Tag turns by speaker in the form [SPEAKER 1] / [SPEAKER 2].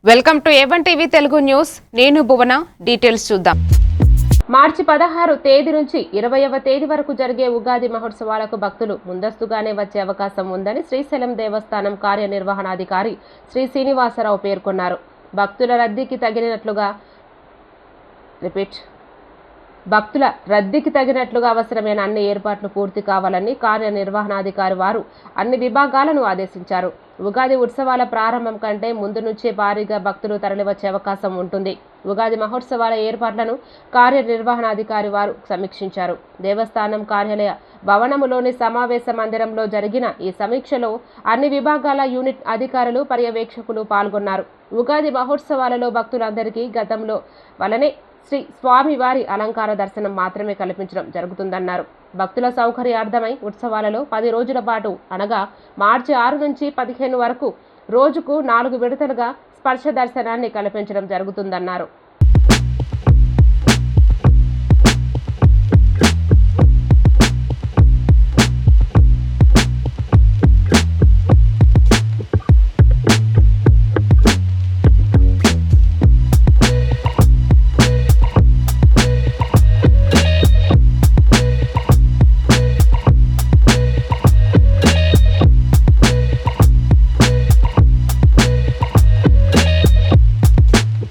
[SPEAKER 1] Welcome to A1 TV Telugu news. నేను భువన. Details చూద్దాం. మార్చి 16 తేదీ నుంచి 20వ తేదీ వరకు జరిగే ఉగాది మహోత్సవాలకు భక్తులు ముందస్తుగానే వచ్చే అవకాశం ఉందని శ్రీశైలం దేవస్థానం కార్యనిర్వహణాధికారి శ్రీ శ్రీనివాసరావు పేర్కొన్నారు. భక్తుల రద్దీకి తగినట్లుగా అవసరమైన అన్ని ఏర్పాట్లు పూర్తి కావాలని కార్యనిర్వహణాధికారి వారు అన్ని విభాగాలను ఆదేశించారు. ఉగాది ఉత్సవాల ప్రారంభం కంటే ముందు నుంచే భారీగా భక్తులు తరలివచ్చే అవకాశం ఉంటుంది. ఉగాది మహోత్సవాల ఏర్పాట్లను కార్యనిర్వహణాధికారి వారు సమీక్షించారు. దేవస్థానం కార్యాలయ భవనములోని సమావేశ మందిరంలో జరిగిన ఈ సమీక్షలో అన్ని విభాగాల యూనిట్ అధికారులు, పర్యవేక్షకులు పాల్గొన్నారు. ఉగాది మహోత్సవాలలో భక్తులందరికీ గతంలో వలనే శ్రీ స్వామివారి అలంకార దర్శనం మాత్రమే కల్పించడం జరుగుతుందన్నారు. భక్తుల సౌకర్యార్థమై ఉత్సవాలలో 10 రోజుల పాటు అనగా మార్చి 6 నుంచి 15 వరకు రోజుకు 4 విడతలుగా స్పర్శ దర్శనాన్ని కల్పించడం జరుగుతుందన్నారు.